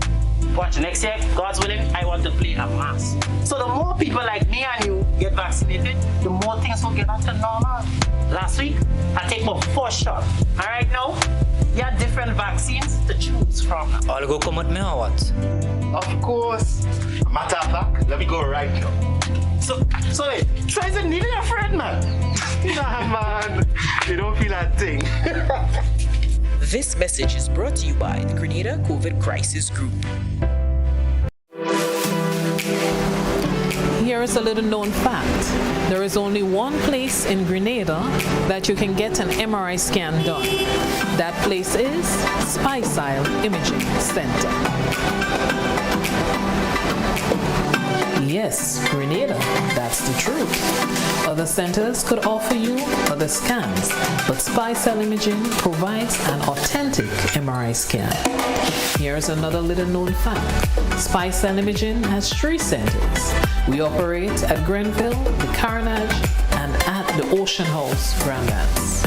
Watch, next year, God's willing, I want to play a mass. So the more people like me and you get vaccinated, the more things will get back to normal. Last week, I take my first shot. And right now, you have different vaccines to choose from. I'll go come with me or what? Of course. Matter of fact, let me go right now. So wait, isn't needing a friend, man? Nah, man. You don't feel that thing. This message is brought to you by the Grenada COVID Crisis Group. Here is a little known fact. There is only one place in Grenada that you can get an MRI scan done. That place is Spicile Imaging Center. Yes, Grenada, that's the truth. Other centers could offer you other scans, but Spicile Imaging provides an authentic MRI scan. Here's another little known fact. Spicile Imaging has 3 centers. We operate at Grenville, the Carnage, and at the Ocean House, Grandlands.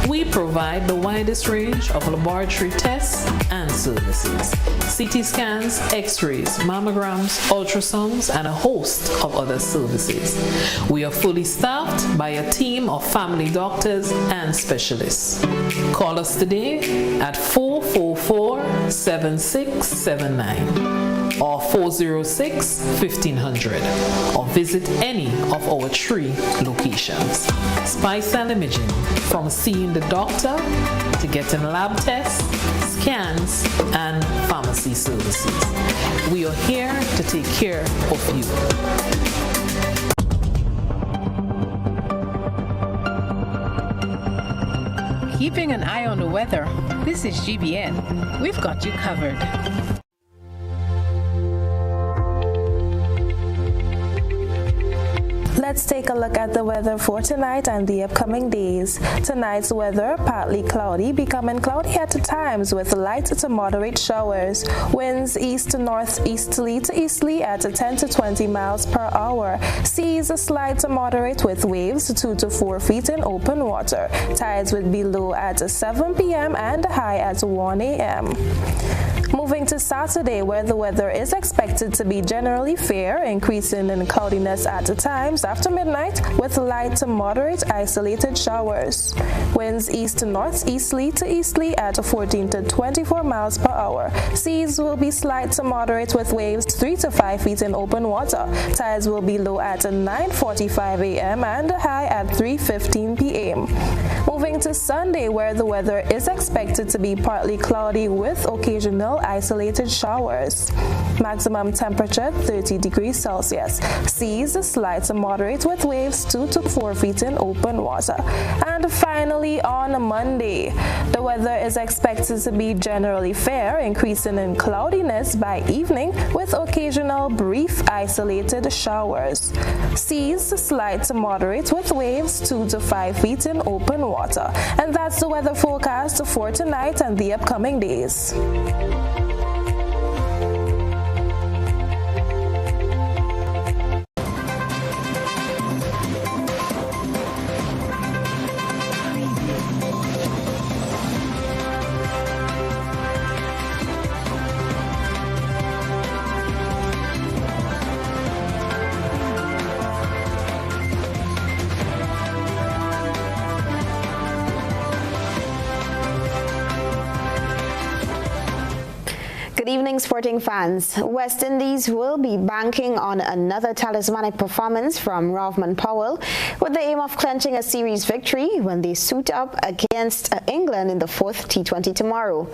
We provide the widest range of laboratory tests and services. CT scans, x-rays, mammograms, ultrasounds, and a host of other services. We are fully staffed by a team of family doctors and specialists. Call us today at 444-7679 or 406-1500 or visit any of our 3 locations. Spicile Imaging, from seeing the doctor to getting lab tests, scans, and pharmacy services. We are here to take care of you. Keeping an eye on the weather, this is GBN. We've got you covered. Let's take a look at the weather for tonight and the upcoming days. Tonight's weather, partly cloudy, becoming cloudy at times with light to moderate showers. Winds east to northeasterly to easterly at 10 to 20 miles per hour. Seas slight to moderate with waves 2 to 4 feet in open water. Tides would be low at 7 p.m. and high at 1 a.m. Moving to Saturday, where the weather is expected to be generally fair, increasing in cloudiness at times after midnight with light to moderate isolated showers. Winds east to northeasterly to easterly at 14 to 24 miles per hour. Seas will be slight to moderate with waves 3 to 5 feet in open water. Tides will be low at 9:45 a.m. and high at 3:15 p.m. Moving to Sunday, where the weather is expected to be partly cloudy with occasional isolated showers. Maximum temperature 30 degrees Celsius. Seas slight to moderate with waves 2 to 4 feet in open water. And finally, on Monday, the weather is expected to be generally fair, increasing in cloudiness by evening with occasional brief isolated showers. Seas slight to moderate with waves 2 to 5 feet in open water. And that's the weather forecast for tonight and the upcoming days. Good evening, sporting fans. West Indies will be banking on another talismanic performance from Rovman Powell with the aim of clenching a series victory when they suit up against England in the 4th T20 tomorrow.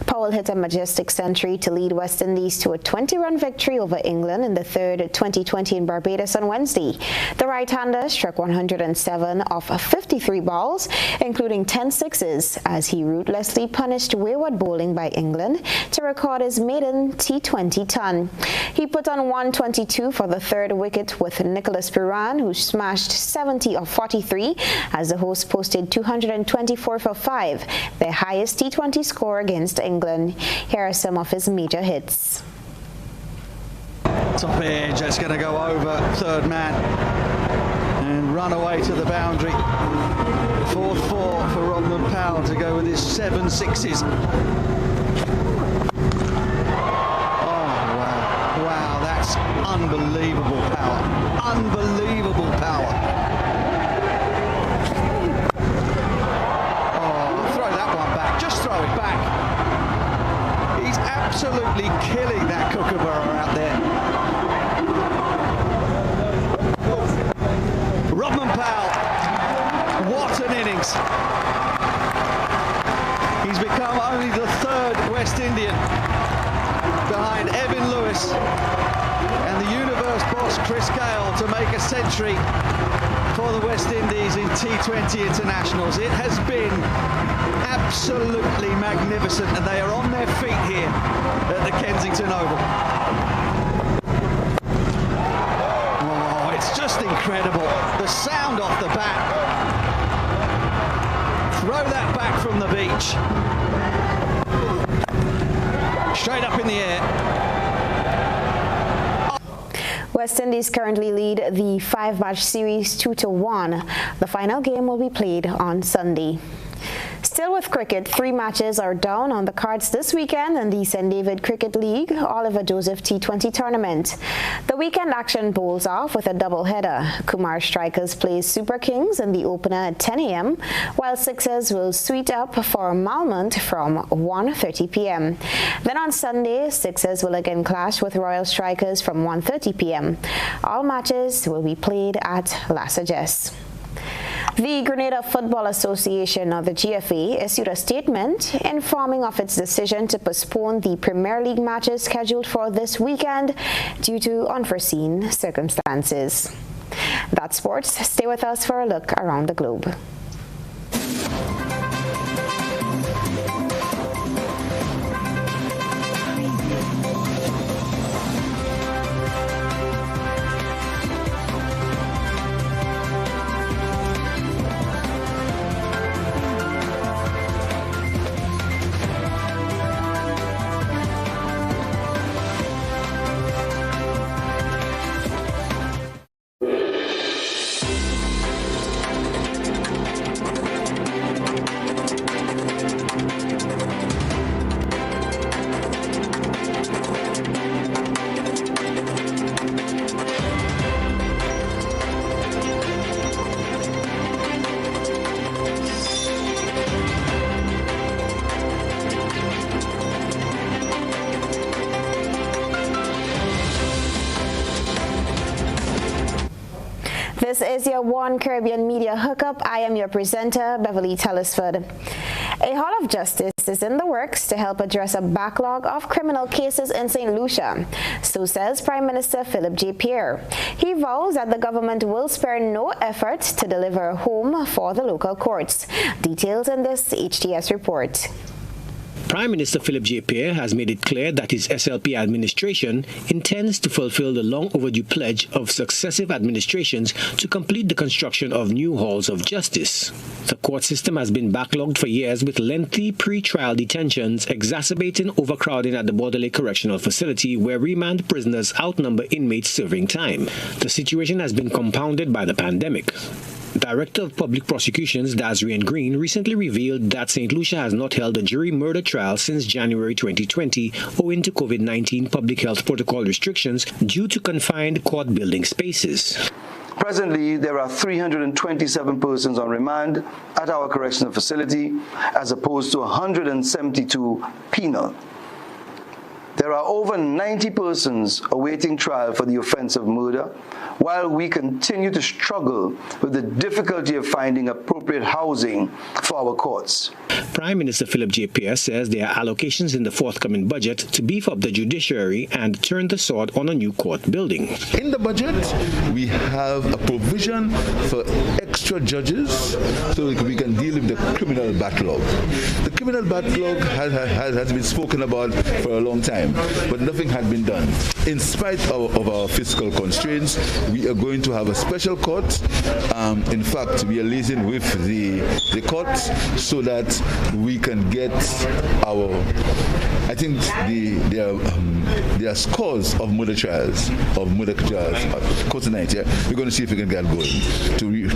Powell hit a majestic century to lead West Indies to a 20-run victory over England in the 3rd 2020 in Barbados on Wednesday. The right-hander struck 107 off 53 balls, including 10 sixes, as he ruthlessly punished wayward bowling by England to record his maiden T20 ton. He put on 122 for the 3rd wicket with Nicholas Puran, who smashed 70 of 43 as the hosts posted 224 for 5, their highest T20 score against England. Here are some of his major hits. Top edge, that's going to go over third man and run away to the boundary. 4-4 for Rovman Powell to go with his 7 sixes. Unbelievable power. Unbelievable power. Oh, throw that one back. Just throw it back. He's absolutely killing that kookaburra out there. Rovman Powell. What an innings. He's become only the 3rd West Indian behind Evan Lewis and the universe boss Chris Gale to make a century for the West Indies in T20 internationals. It has been absolutely magnificent, and they are on their feet here at the Kensington Oval. Oh, it's just incredible. The sound off the bat. Throw that back from the beach. Straight up in the air. West Indies currently lead the 5-match series 2-1. The final game will be played on Sunday. Still with cricket, 3 matches are down on the cards this weekend in the St. David Cricket League Oliver Joseph T20 tournament. The weekend action bowls off with a doubleheader. Kumar Strikers plays Super Kings in the opener at 10 a.m., while Sixers will suit up for Malmont from 1:30 p.m. Then on Sunday, Sixers will again clash with Royal Strikers from 1:30 p.m. All matches will be played at La Sagesse. The Grenada Football Association, or the GFA, issued a statement informing of its decision to postpone the Premier League matches scheduled for this weekend due to unforeseen circumstances. That's sports. Stay with us for a look around the globe. This is your One Caribbean Media Hookup. I am your presenter, Beverly Tellisford. A Hall of Justice is in the works to help address a backlog of criminal cases in St. Lucia. So says Prime Minister Philip J. Pierre. He vows that the government will spare no effort to deliver a home for the local courts. Details in this HTS report. Prime Minister Philip J. Pierre has made it clear that his SLP administration intends to fulfill the long overdue pledge of successive administrations to complete the construction of new halls of justice. The court system has been backlogged for years with lengthy pre-trial detentions exacerbating overcrowding at the Bordelais Correctional Facility where remand prisoners outnumber inmates serving time. The situation has been compounded by the pandemic. Director of Public Prosecutions Dasrian Green recently revealed that St. Lucia has not held a jury murder trial since January 2020 owing to COVID-19 public health protocol restrictions due to confined court building spaces. Presently, there are 327 persons on remand at our correctional facility as opposed to 172 penal. There are over 90 persons awaiting trial for the offense of murder, while we continue to struggle with the difficulty of finding appropriate housing for our courts. Prime Minister Philip J. Pierre says there are allocations in the forthcoming budget to beef up the judiciary and turn the sword on a new court building. In the budget, we have a provision for extra judges so we can deal with the criminal backlog. The criminal backlog has been spoken about for a long time, but nothing had been done. In spite of our fiscal constraints, we are going to have a special court. In fact, we are liaising with the courts so that we can get our, I think there are scores of murder trials, court night. Yeah, we're going to see if we can get going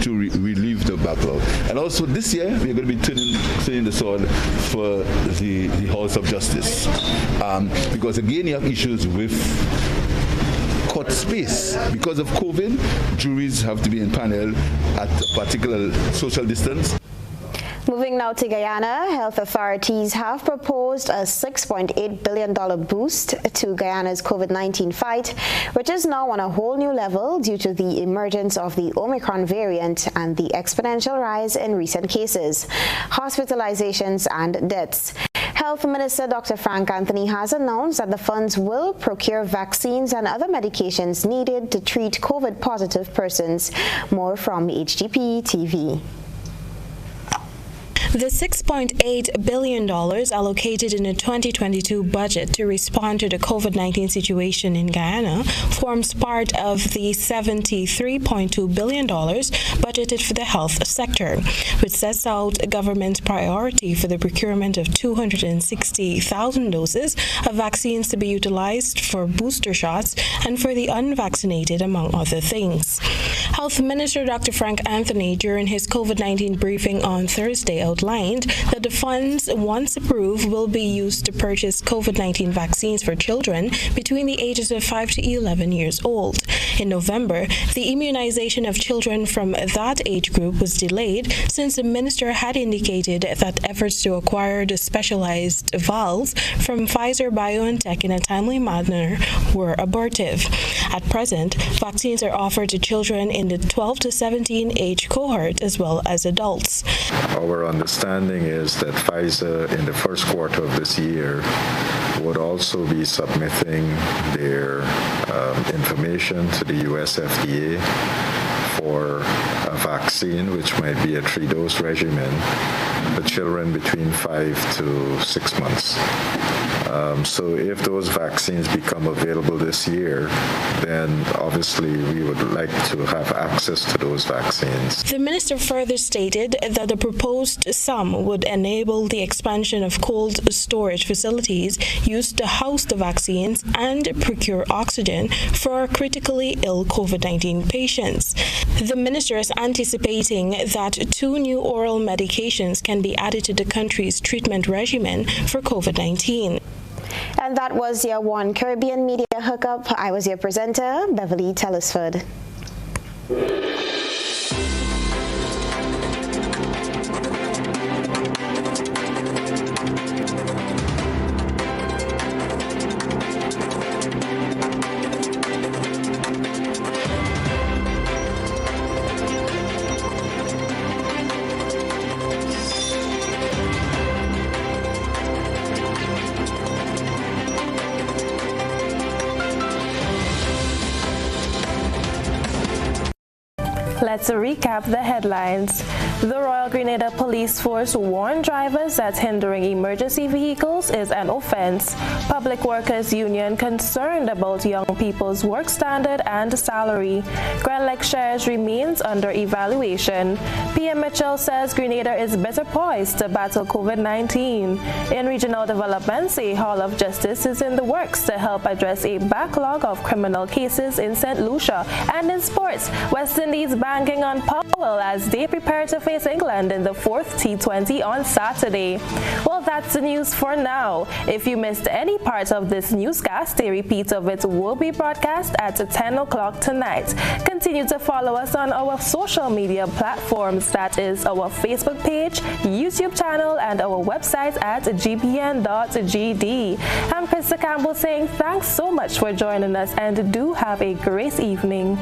to relieve the backlog. And also this year, we're going to be turning the sword for the halls of justice, because again, you have issues with court space. Because of COVID, juries have to be in panel at a particular social distance. Moving now to Guyana, health authorities have proposed a $6.8 billion boost to Guyana's COVID-19 fight, which is now on a whole new level due to the emergence of the Omicron variant and the exponential rise in recent cases, hospitalizations, and deaths. Health Minister Dr. Frank Anthony has announced that the funds will procure vaccines and other medications needed to treat COVID-positive persons. More from HGP TV. The $6.8 billion allocated in the 2022 budget to respond to the COVID-19 situation in Guyana forms part of the $73.2 billion budgeted for the health sector, which sets out government's priority for the procurement of 260,000 doses of vaccines to be utilized for booster shots and for the unvaccinated, among other things. Health Minister Dr. Frank Anthony, during his COVID-19 briefing on Thursday, outlined that the funds, once approved, will be used to purchase COVID-19 vaccines for children between the ages of 5 to 11 years old. In November, the immunization of children from that age group was delayed since the minister had indicated that efforts to acquire the specialized vials from Pfizer-BioNTech in a timely manner were abortive. At present, vaccines are offered to children in the 12 to 17 age cohort as well as adults. Our understanding is that Pfizer in the first quarter of this year would also be submitting their information to the US FDA for a vaccine, which might be a 3-dose regimen for children between 5 to 6 months. So if those vaccines become available this year, then obviously we would like to have access to those vaccines. The minister further stated that the proposed sum would enable the expansion of cold storage facilities used to house the vaccines and procure oxygen for critically ill COVID-19 patients. The minister is anticipating that 2 new oral medications can be added to the country's treatment regimen for COVID-19. And that was your One Caribbean Media Hookup. I was your presenter, Beverly Tellisford. Let's recap the headlines. The Royal Grenada Police Force warned drivers that hindering emergency vehicles is an offense. Public Workers Union concerned about young people's work standard and salary. Grenlec shares remains under evaluation. PM Mitchell says Grenada is better poised to battle COVID-19. In regional developments, a Hall of Justice is in the works to help address a backlog of criminal cases in St. Lucia. And in sports, West Indies banking on Powell as they prepare to face England in the 4th T20 on Saturday. Well, that's the news for now. If you missed any part of this newscast, a repeat of it will be broadcast at 10 o'clock tonight. Continue to follow us on our social media platforms, that is our Facebook page, YouTube channel, and our website at gbn.gd. I'm Krista Campbell saying thanks so much for joining us and do have a great evening.